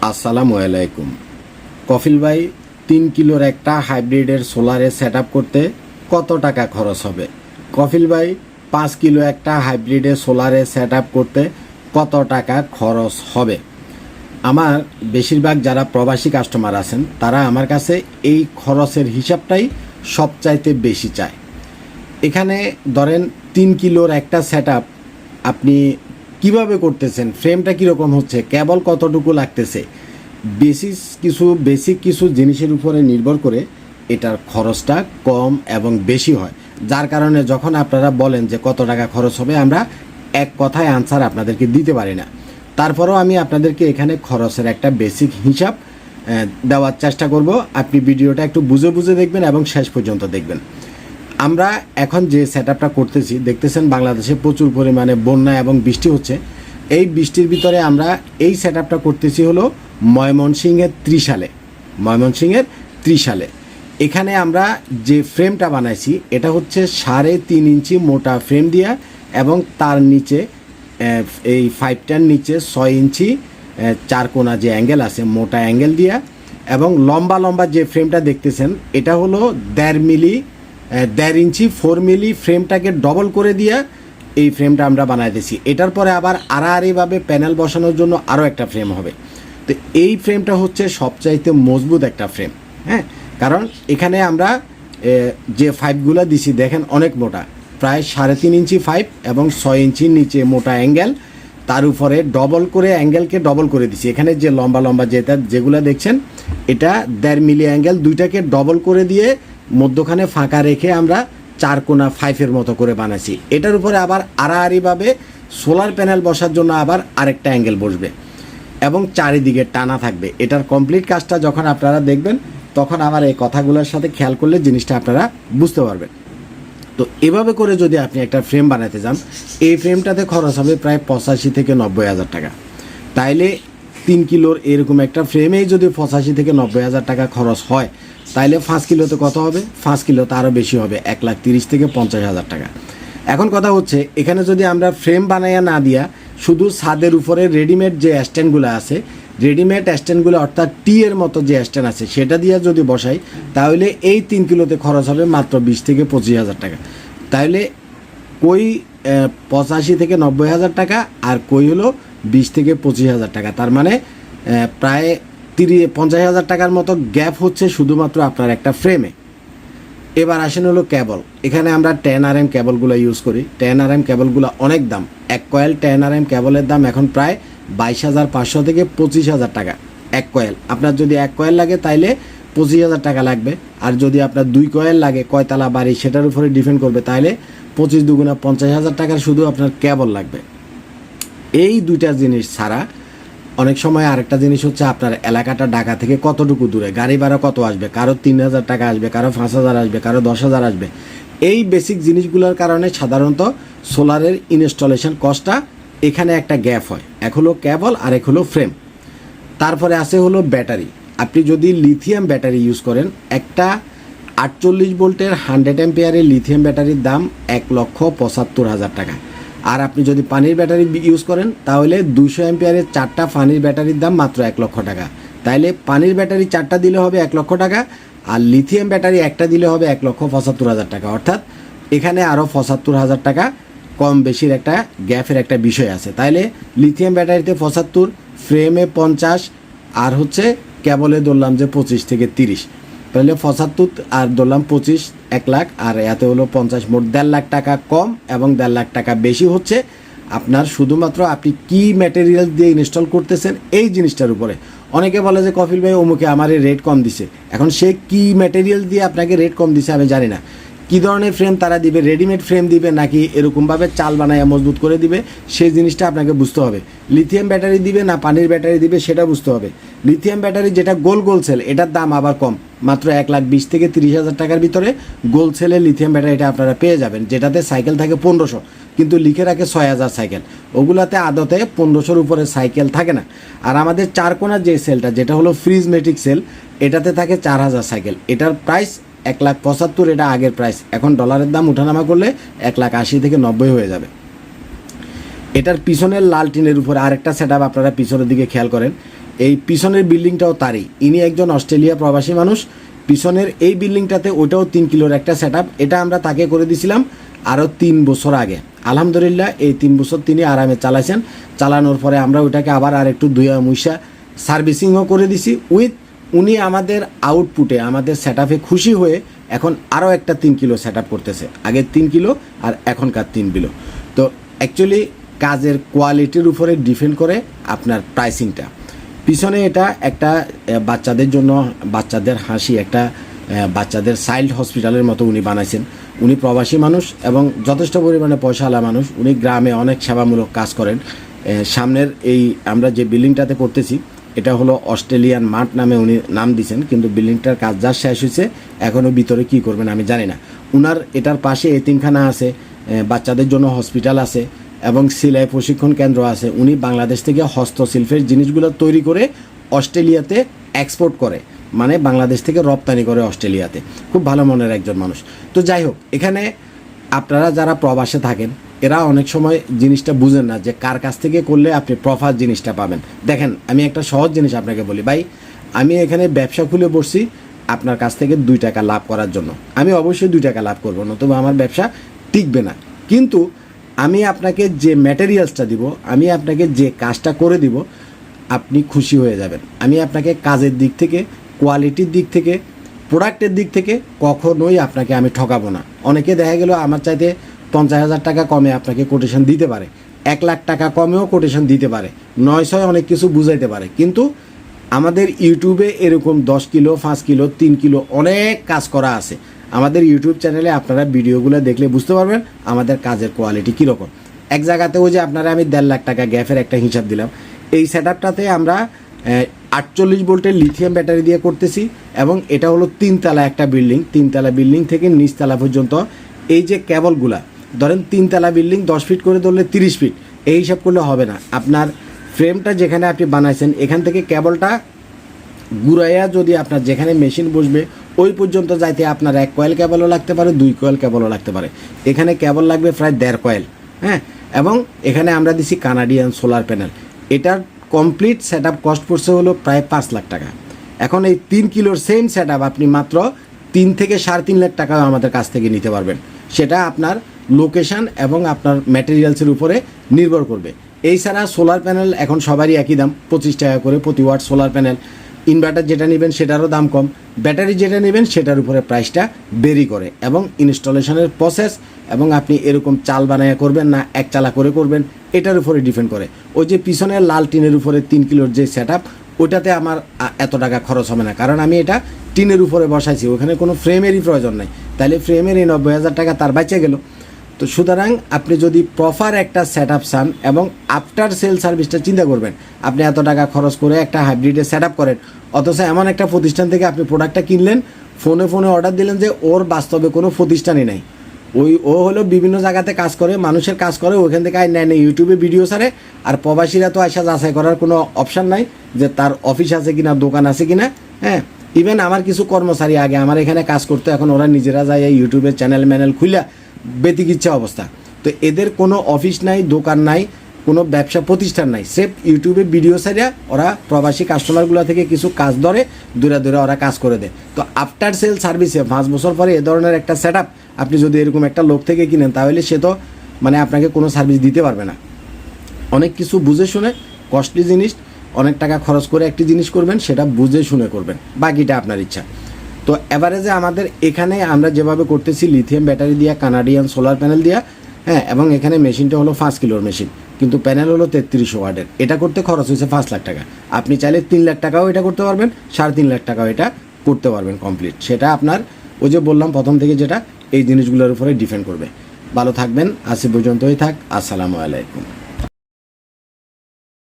আসসালামু আলাইকুম। কফিল ভাই, 3 কিলোর একটা হাইব্রিডের সোলারে সেট করতে কত টাকা খরচ হবে? কফিল ভাই, 5 কিলো একটা হাইব্রিডের সোলারে সেট করতে কত টাকা খরচ হবে? আমার বেশিরভাগ যারা প্রবাসী কাস্টমার আছেন তারা আমার কাছে এই খরচের হিসাবটাই সবচাইতে বেশি চায়। এখানে ধরেন 3 কিলোর একটা সেট আপনি কিভাবে করতেছেন, ফ্রেমটা কীরকম হচ্ছে, কেবল কতটুকু লাগতেছে, বেসিক কিছু জিনিসের উপরে নির্ভর করে এটার খরচটা কম এবং বেশি হয়। যার কারণে যখন আপনারা বলেন যে কত টাকা খরচ হবে, আমরা এক কথায় আনসার আপনাদেরকে দিতে পারি না। তারপরেও আমি আপনাদেরকে এখানে খরচের একটা বেসিক হিসাব দেওয়ার চেষ্টা করব। আপনি ভিডিওটা একটু বুঝে বুঝে দেখবেন এবং শেষ পর্যন্ত দেখবেন। আমরা এখন যে সেট আপটা করতেছি, দেখতেছেন বাংলাদেশে প্রচুর পরিমাণে বন্যা এবং বৃষ্টি হচ্ছে। এই বৃষ্টির ভিতরে আমরা এই সেট আপটা করতেছি হলো ময়মনসিংহের ত্রিশালে। এখানে আমরা যে ফ্রেমটা বানাইছি এটা হচ্ছে 3.5 ইঞ্চি মোটা ফ্রেম দিয়া এবং তার নিচে এই 5টার নিচে 6 ইঞ্চি 4 কোণা যে অ্যাঙ্গেল আছে মোটা অ্যাঙ্গেল দিয়া, এবং লম্বা যে ফ্রেমটা দেখতেছেন এটা হলো 1.5 ইঞ্চি 4 মিলি ফ্রেমটাকে ডবল করে দিয়া এই ফ্রেমটা আমরা বানাইতেছি। এটার পরে আবার আড়াআড়িভাবে প্যানেল বসানোর জন্য আরও একটা ফ্রেম হবে। তো এই ফ্রেমটা হচ্ছে সবচাইতে মজবুত একটা ফ্রেম, হ্যাঁ, কারণ এখানে আমরা যে পাইপগুলো দিছি দেখেন অনেক মোটা, প্রায় 3.5 ইঞ্চি পাইপ এবং 6 ইঞ্চির নিচে মোটা অ্যাঙ্গেল, তার উপরে অ্যাঙ্গেলকে ডবল করে দিছি। এখানে যে লম্বা যেগুলো দেখছেন এটা 1.5 মিলি অ্যাঙ্গেল, দুইটাকে ডবল করে দিয়ে মধ্যখানে ফাঁকা রেখে আমরা 4 কোণা 5-এর মতো করে বানাইছি। এটার উপরে আবার আড়াআড়িভাবে সোলার প্যানেল বসার জন্য আবার আরেকটা অ্যাঙ্গেল বসবে এবং চারিদিকে টানা থাকবে। এটার কমপ্লিট কাজটা যখন আপনারা দেখবেন তখন আমার এই কথাগুলোর সাথে খেয়াল করলে জিনিসটা আপনারা বুঝতে পারবেন। তো এভাবে করে যদি আপনি একটা ফ্রেম বানাতে যান, এই ফ্রেমটাতে খরচ হবে প্রায় 85 থেকে 90 হাজার টাকা। তাইলে 3 কিলোর এরকম একটা ফ্রেমেই যদি 85 থেকে 90 হাজার টাকা খরচ হয়, তাইলে 5 কিলোতে কত হবে? 5 কিলোতে আরও বেশি হবে, 1,30,000 থেকে 50 হাজার টাকা। এখন কথা হচ্ছে, এখানে যদি আমরা ফ্রেম বানাইয়া না দিয়া শুধু ছাদের উপরে রেডিমেড যে স্ট্যান্ডগুলো আছে, অর্থাৎ টি-এর মতো যে স্ট্যান্ড আছে সেটা দিয়ে যদি বসাই, তাহলে এই 3 কিলোতে খরচ হবে মাত্র 20 থেকে 25 হাজার টাকা। তাহলে কই 85 থেকে 90 হাজার টাকা আর কই হলো 20 থেকে 25 হাজার টাকা, তার মানে প্রায় 50 হাজার টাকার মতো গ্যাপ হচ্ছে শুধুমাত্র আপনার একটা ফ্রেমে। এবার আসেন হলো কেবল। এখানে আমরা 10 RM কেবলগুলো ইউজ করি। 10 RM কেবলগুলো অনেক দাম। এক কয়েল 10 RM কেবলের দাম এখন প্রায় 22,500 থেকে 25,000 টাকা এক কয়েল। আপনার যদি এক কয়েল লাগে তাইলে 25,000 টাকা লাগবে, আর যদি আপনার 2 কয়েল লাগে, কয়তলা বাড়ি সেটার উপরে ডিপেন্ড করবে, তাইলে 25 দুগুণা 50,000 টাকার শুধু আপনার কেবল লাগবে। এই দুইটা জিনিস ছাড়া অনেক সময় আরেকটা জিনিস হচ্ছে আপনার এলাকাটা ঢাকা থেকে কতটুকু দূরে, গাড়ি ভাড়া কত আসবে, কারো 3,000 টাকা আসবে, কারো 5,000 আসবে, কারো 10,000 আসবে। এই বেসিক জিনিসগুলোর কারণে সাধারণত সোলারের ইনস্টলেশন কস্টটা এখানে একটা গ্যাপ হয়। এক হলো কেবল আর এক হলো ফ্রেম। তারপরে আছে হলো ব্যাটারি। আপনি যদি লিথিয়াম ব্যাটারি ইউজ করেন, একটা 48 ভোল্টের 100 অ্যাম্পিয়ারের লিথিয়াম ব্যাটারির দাম 1,75,000 টাকা। আর আপনি যদি পানির ব্যাটারি ইউজ করেন তাহলে 200 অ্যাম্পিয়ারের 4টা পানির ব্যাটারির দাম মাত্র 1 লক্ষ টাকা। তাইলে পানির ব্যাটারি 4টা দিলে হবে 1 লক্ষ টাকা, আর লিথিয়াম ব্যাটারি একটা দিলে হবে 1,75,000 টাকা। অর্থাৎ এখানে আরও 75,000 টাকা কম বেশির একটা গ্যাপের একটা বিষয় আছে। তাইলে লিথিয়াম ব্যাটারিতে 75, ফ্রেমে 50, আর হচ্ছে কেবলে ধরলাম যে 25 থেকে 30, তাহলে 75 আর ধরলাম 25, 1 লাখ, আর এতে হলো 50, মোট 1.5 লাখ টাকা কম এবং 1.5 লাখ টাকা বেশি হচ্ছে আপনার শুধুমাত্র আপনি কি ম্যাটেরিয়াল দিয়ে ইনস্টল করতেছেন এই জিনিসটার উপরে। অনেকে বলে যে কফিল ভাই অমুকে আমার রেট কম দিছে। এখন সে কি ম্যাটেরিয়াল দিয়ে আপনাকে রেট কম দিছে আমি জানি না। কী ধরনের ফ্রেম তারা দিবে, রেডিমেড ফ্রেম দিবে নাকি এরকমভাবে চাল বানায় মজবুত করে দিবে, সেই জিনিসটা আপনাকে বুঝতে হবে। লিথিয়াম ব্যাটারি দিবে না পানির ব্যাটারি দিবে সেটা বুঝতে হবে। লিথিয়াম ব্যাটারি যেটা গোল সেল, এটার দাম আবার কম, মাত্র 1,20,000 থেকে 30,000 টাকার ভিতরে গোল সেলে লিথিয়াম ব্যাটারিটা আপনারা পেয়ে যাবেন, যেটাতে সাইকেল থাকে 1500, কিন্তু লিখে রাখে 6,000 সাইকেল। ওগুলাতে আদতে 1500-র উপরে সাইকেল থাকে না। আর আমাদের 4 কোণার যে সেলটা, যেটা হলো প্রিজমেটিক সেল, এটাতে থাকে 4,000 সাইকেল। এটার প্রাইস 1,75,000, এটা আগের প্রাইস। এখন ডলারের দাম উঠানামা করলে 1,80,000 থেকে 90 হয়ে যাবে। এটার পিছনের লাল টিনের উপরে আরেকটা সেট আপ আপনারা পিছনের দিকে খেয়াল করেন, এই পিছনের বিল্ডিংটাও তারই, ইনি একজন অস্ট্রেলিয়া প্রবাসী মানুষ। পিছনের এই বিল্ডিংটাতে ওটাও 3 কিলোর একটা সেট আপ, এটা আমরা তাকে করে দিছিলাম আরও 3 বছর আগে। আলহামদুলিল্লাহ এই 3 বছর তিনি আরামে চালাইছেন। চালানোর পরে আমরা ওইটাকে আবার আর একটু ধুয়া মুইসা সার্ভিসিংও করে দিছি উইথ, উনি আমাদের আউটপুটে আমাদের সেট আপে খুশি হয়ে এখন আরও একটা 3 কিলো সেট আপ করতেছে। আগের 3 কিলো আর এখনকার 3 কিলো। তো অ্যাকচুয়ালি কাজের কোয়ালিটির উপরে ডিপেন্ড করে আপনার প্রাইসিংটা। পিছনে এটা একটা বাচ্চাদের জন্য, বাচ্চাদের হাসি, একটা বাচ্চাদের চাইল্ড হসপিটালের মতো উনি বানাইছেন। উনি প্রবাসী মানুষ এবং যথেষ্ট পরিমাণে পয়সাওয়ালা মানুষ। উনি গ্রামে অনেক সেবামূলক কাজ করেন। সামনের এই আমরা যে বিল্ডিংটাতে করতেছি এটা হলো অস্ট্রেলিয়ান মার্ট নামে উনি নাম দিয়েছেন, কিন্তু বিল্ডিংটার কাজ যা শেষ হয়েছে, এখনও ভিতরে কী করবেন আমি জানি না। উনার এটার পাশে এতিমখানা আছে, বাচ্চাদের জন্য হসপিটাল আছে এবং সেলাই প্রশিক্ষণ কেন্দ্র আছে। উনি বাংলাদেশ থেকে হস্তশিল্পের জিনিসগুলো তৈরি করে অস্ট্রেলিয়াতে এক্সপোর্ট করে, মানে বাংলাদেশ থেকে রপ্তানি করে অস্ট্রেলিয়াতে। খুব ভালো মনের একজন মানুষ। তো যাই হোক, এখানে আপনারা যারা প্রবাসে থাকেন এরা অনেক সময় জিনিসটা বুঝেন না যে কার কাছ থেকে করলে আপনি প্রফার জিনিসটা পাবেন। দেখেন, আমি একটা সহজ জিনিস আপনাকে বলি ভাই, আমি এখানে ব্যবসা খুলে বসছি আপনার কাছ থেকে 2 টাকা লাভ করার জন্য। আমি অবশ্যই 2 টাকা লাভ করবো, নতুবা আমার ব্যবসা টিকবে না। কিন্তু আমি আপনাকে যে ম্যাটেরিয়ালসটা দিব, আমি আপনাকে যে কাজটা করে দিব, আপনি খুশি হয়ে যাবেন। আমি আপনাকে কাজের দিক থেকে, কোয়ালিটির দিক থেকে, প্রোডাক্টের দিক থেকে কখনোই আপনাকে আমি ঠকাবো না। অনেকে দেখা গেল আমার চাইতে 50,000 টাকা কমে আপনাকে কোটেশন দিতে পারে, 1 লাখ টাকা কমেও কোটেশন দিতে পারে, 900 অনেক কিছু বুঝাইতে পারে। কিন্তু আমাদের ইউটিউবে এরকম 10 কিলো, 5 কিলো, 3 কিলো অনেক কাজ করা আছে। আমাদের ইউটিউব চ্যানেলে আপনারা ভিডিওগুলো দেখলে বুঝতে পারবেন আমাদের কাজের কোয়ালিটি কীরকম। এক জায়গাতে ওই যে আপনারা আমি 1.5 লাখ টাকা গ্যাপের একটা হিসাব দিলাম, এই সেট আপটাতে আমরা 48 ভোল্টের লিথিয়াম ব্যাটারি দিয়ে করতেছি এবং এটা হলো 3 তলা একটা বিল্ডিং। 3 তলা বিল্ডিং থেকে নিচতলা পর্যন্ত এই যে কেবলগুলা, ধরেন 3 তলা বিল্ডিং 10 ফিট করে ধরলে 30 ফিট, এই হিসাব করলে হবে না। আপনার ফ্রেমটা যেখানে আপনি বানাইছেন এখান থেকে কেবলটা ঘুরাইয়া যদি আপনার যেখানে মেশিন বসবে ওই পর্যন্ত যাইতে আপনার 1 কয়েল কেবলও লাগতে পারে, 2 কয়েল কেবলও লাগতে পারে। এখানে কেবল লাগবে প্রায় 1.5 কয়েল, হ্যাঁ। এবং এখানে আমরা দিছি কানাডিয়ান সোলার প্যানেল। এটার কমপ্লিট সেট আপ কস্ট পড়ছে হলো প্রায় 5 লাখ টাকা। এখন এই 3 কিলোর সেম সেট আপ আপনি মাত্র 3 থেকে 3.5 লাখ টাকাও আমাদের কাছ থেকে নিতে পারবেন। সেটা আপনার লোকেশান এবং আপনার ম্যাটেরিয়ালসের উপরে নির্ভর করবে। এই ছাড়া সোলার প্যানেল এখন সবারই একই দাম, 25 টাকা করে প্রতি ওয়াট সোলার প্যানেল। ইনভার্টার যেটা নেবেন সেটারও দাম কম, ব্যাটারি যেটা নেবেন সেটার উপরে প্রাইসটা ভেরি করে। এবং ইনস্টলেশনের প্রসেস এবং আপনি এরকম চাল বানায়া করবেন না এক চালা করে করবেন, এটার উপরে ডিপেন্ড করে। ওই যে পিছনের লাল টিনের উপরে 3 কিলোর যে সেট আপ, ওটাতে আমার এত টাকা খরচ হবে না, কারণ আমি এটা টিনের উপরে বসাইছি, ওখানে কোনো ফ্রেমেরই প্রয়োজন নাই। তাহলে ফ্রেমের এই 90,000 টাকা তার বাঁচে গেল। তো সুতরাং আপনি যদি প্রপার একটা সেট আপ চান এবং আফটার সেল সার্ভিসটা চিন্তা করবেন, আপনি এত টাকা খরচ করে একটা হাইব্রিডের সেট আপ করেন, অথচ এমন একটা প্রতিষ্ঠান থেকে আপনি প্রোডাক্টটা কিনলেন, ফোনে অর্ডার দিলেন যে ওর বাস্তবে কোনো প্রতিষ্ঠানই নাই। ও হলো বিভিন্ন জায়গাতে কাজ করে, মানুষের কাজ করে, ওইখান থেকে নেয় ইউটিউবে ভিডিও ছাড়ে। আর প্রবাসীরা তো আশা যাচাই করার কোনো অপশান নাই যে তার অফিস আছে কিনা, দোকান আছে কিনা, হ্যাঁ। ইভেন আমার কিছু কর্মচারী আগে আমার এখানে কাজ করতে, এখন ওরা নিজেরা যায় ইউটিউবে চ্যানেল ম্যানেল খুলে বেতিকিচ্ছা অবস্থা। তো এদের কোনো অফিস নাই, দোকান নাই, কোনো ব্যবসা প্রতিষ্ঠান নাই, সেফ ইউটিউবে ভিডিও ছাড়িয়া ওরা প্রবাসী কাস্টমারগুলো থেকে কিছু কাজ ধরে দূরে ওরা কাজ করে দেয়। তো আফটার সেল সার্ভিসে 5 বছর পরে এ ধরনের একটা সেট আপ আপনি যদি এরকম একটা লোক থেকে কিনেন, তাহলে সে তো মানে আপনাকে কোনো সার্ভিস দিতে পারবে না। অনেক কিছু বুঝে শুনে, কস্টলি জিনিস অনেক টাকা খরচ করে একটি জিনিস করবেন, সেটা বুঝে শুনে করবেন, বাকিটা আপনার ইচ্ছা। তো এভারেজে আমাদের এখানে আমরা যেভাবে করতেছি লিথিয়াম ব্যাটারি দিয়া, কানাডিয়ান সোলার প্যানেল দিয়া, হ্যাঁ। এবং এখানে মেশিনটা হলো 5 কিলোর মেশিন, কিন্তু প্যানেল হলো 3300 ওয়াটের। এটা করতে খরচ হয়েছে 5 লাখ টাকা। আপনি চাইলে 3 লাখ টাকাও এটা করতে পারবেন, 3.5 লাখ টাকাও এটা করতে পারবেন কমপ্লিট। সেটা আপনার ওই যে বললাম প্রথম থেকে, যেটা এই জিনিসগুলোর উপরে ডিপেন্ড করবে। ভালো থাকবেন, আজ পর্যন্তই থাক। আসসালামু আলাইকুম।